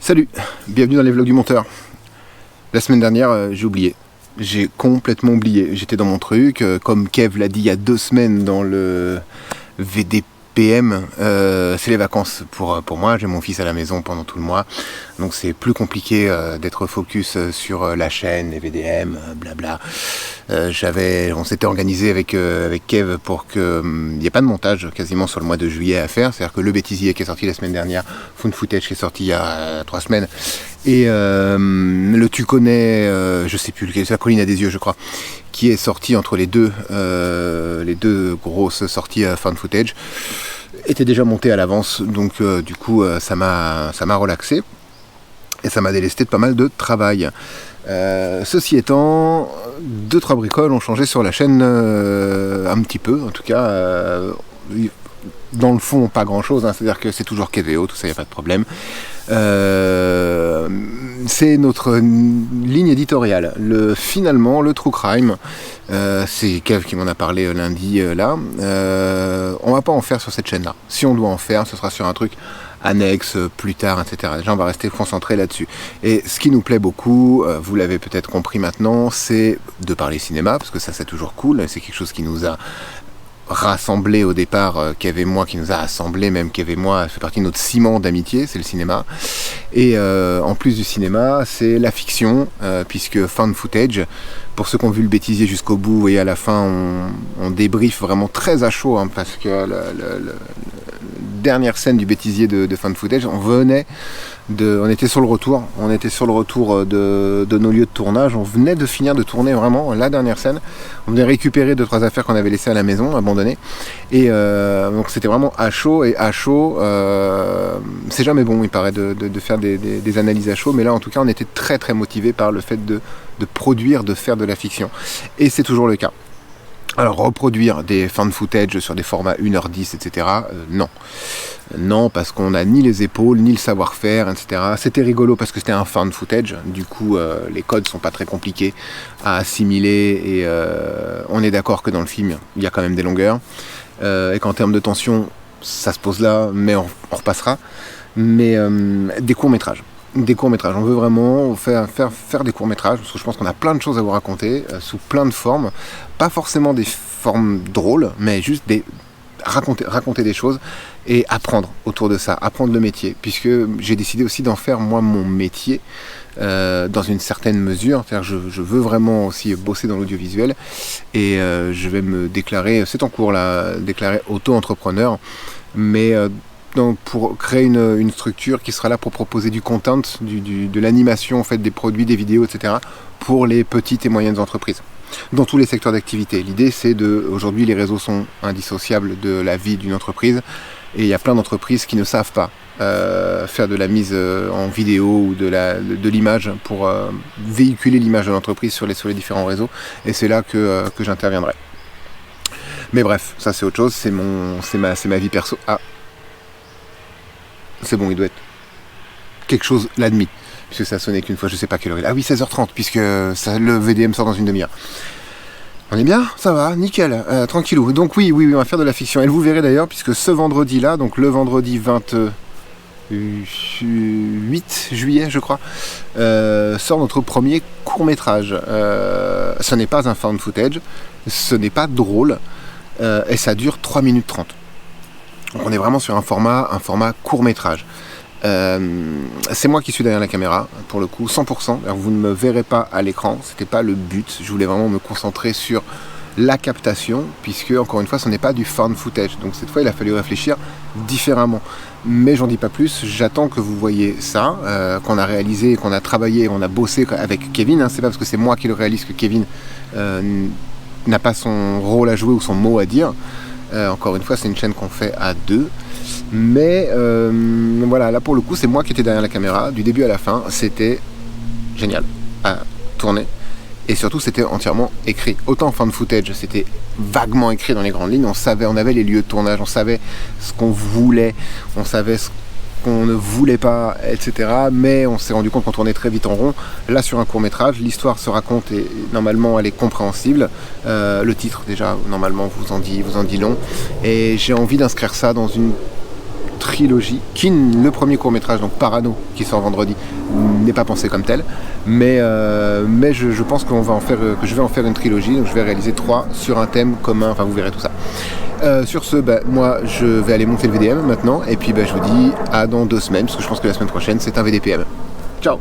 Salut, bienvenue dans les vlogs du monteur. La semaine dernière, j'ai oublié. J'ai complètement oublié. J'étais dans mon truc, comme Kev l'a dit il y a 2 semaines dans le VDPM, c'est les vacances pour moi. J'ai mon fils à la maison pendant tout le mois, donc c'est plus compliqué d'être focus sur la chaîne, les VDM, blabla. On s'était organisé avec Kev pour qu'il n'y ait pas de montage quasiment sur le mois de juillet à faire. C'est-à-dire que le bêtisier qui est sorti la semaine dernière, Found Footage qui est sorti il y a 3 semaines, et le Tu connais, je sais plus lequel, c'est la colline à des yeux je crois, qui est sorti entre les deux grosses sorties Found Footage, était déjà monté à l'avance, donc du coup ça m'a relaxé et ça m'a délesté de pas mal de travail. Ceci étant, 2-3 bricoles ont changé sur la chaîne un petit peu, en tout cas dans le fond pas grand chose, hein, c'est-à-dire que c'est toujours KVO, tout ça, il n'y a pas de problème. C'est notre ligne éditoriale. Finalement, le True Crime, c'est Kev qui m'en a parlé lundi là. On va pas en faire sur cette chaîne-là. Si on doit en faire, ce sera sur un truc annexe plus tard, etc. Déjà, on va rester concentré là-dessus. Et ce qui nous plaît beaucoup, vous l'avez peut-être compris maintenant, c'est de parler cinéma, parce que ça c'est toujours cool. C'est quelque chose qui nous a rassemblés au départ, Kev et moi, qui nous a assemblés, même Kev et moi, ça fait partie de notre ciment d'amitié, c'est le cinéma. Et en plus du cinéma, c'est la fiction, puisque Found Footage, pour ceux qui ont vu le bêtisier jusqu'au bout, et à la fin on débrief vraiment très à chaud, hein, parce que la dernière scène du bêtisier de Found Footage, on était sur le retour de nos lieux de tournage, on venait de finir de tourner vraiment la dernière scène, on venait récupérer 2-3 affaires qu'on avait laissées à la maison, abandonnées, et donc c'était vraiment à chaud, et à chaud, c'est jamais bon, il paraît, de faire des analyses à chaud, mais là en tout cas on était très très motivés par le fait de produire, de faire de la fiction, et c'est toujours le cas. Alors reproduire des Found Footage sur des formats 1h10, etc., non. Non, parce qu'on n'a ni les épaules, ni le savoir-faire, etc. C'était rigolo parce que c'était un Found Footage, du coup les codes sont pas très compliqués à assimiler, et on est d'accord que dans le film, il y a quand même des longueurs, et qu'en termes de tension, ça se pose là, mais on repassera. Mais des courts-métrages. On veut vraiment faire des courts-métrages, parce que je pense qu'on a plein de choses à vous raconter, sous plein de formes. Pas forcément des formes drôles, mais juste raconter des choses et apprendre autour de ça, apprendre le métier, puisque j'ai décidé aussi d'en faire moi mon métier, dans une certaine mesure. C'est-à-dire que je veux vraiment aussi bosser dans l'audiovisuel, et je vais me déclarer, c'est en cours là, déclarer auto-entrepreneur, mais donc pour créer une structure qui sera là pour proposer du content, de l'animation, en fait, des produits, des vidéos, etc., pour les petites et moyennes entreprises, dans tous les secteurs d'activité. L'idée, c'est aujourd'hui, les réseaux sont indissociables de la vie d'une entreprise, et il y a plein d'entreprises qui ne savent pas faire de la mise en vidéo ou de l'image pour véhiculer l'image de l'entreprise sur les différents réseaux, et c'est là que j'interviendrai. Mais bref, ça c'est autre chose, c'est ma vie perso. Ah, c'est bon, il doit être quelque chose la demi, puisque ça a sonné qu'une fois, je sais pas quelle heure il est. Ah oui, 16h30, puisque le VDM sort dans une demi-heure. On est bien, ça va, nickel, tranquillou. Donc oui, on va faire de la fiction. Et vous verrez d'ailleurs, puisque ce vendredi-là, donc le vendredi 28 juillet, je crois, sort notre premier court-métrage. Ce n'est pas un Found Footage, ce n'est pas drôle, et ça dure 3 minutes 30. Donc on est vraiment sur un format court-métrage. C'est moi qui suis derrière la caméra, pour le coup, 100%. Alors vous ne me verrez pas à l'écran, c'était pas le but. Je voulais vraiment me concentrer sur la captation, puisque, encore une fois, ce n'est pas du Found Footage. Donc cette fois, il a fallu réfléchir différemment. Mais j'en dis pas plus, j'attends que vous voyez ça, qu'on a réalisé, qu'on a travaillé, on a bossé avec Kevin. Hein. C'est pas parce que c'est moi qui le réalise que Kevin n'a pas son rôle à jouer ou son mot à dire. Encore une fois, c'est une chaîne qu'on fait à 2. Mais voilà, là pour le coup, c'est moi qui étais derrière la caméra, du début à la fin. C'était génial à tourner. Et surtout, c'était entièrement écrit. Autant Found Footage, c'était vaguement écrit dans les grandes lignes. On avait les lieux de tournage, on savait ce qu'on voulait, on savait ce qu'on ne voulait pas, etc. Mais on s'est rendu compte qu'on tournait très vite en rond. Là, sur un court-métrage, l'histoire se raconte et normalement, elle est compréhensible. Le titre, déjà, normalement, vous en dit long. Et j'ai envie d'inscrire ça dans une trilogie, le premier court-métrage, donc Parano, qui sort vendredi, n'est pas pensé comme tel, mais je pense que je vais en faire une trilogie, donc je vais réaliser 3 sur un thème commun, enfin vous verrez tout ça. Sur ce, moi je vais aller monter le VDM maintenant, et puis je vous dis à dans 2 semaines, parce que je pense que la semaine prochaine c'est un VDPM. Ciao.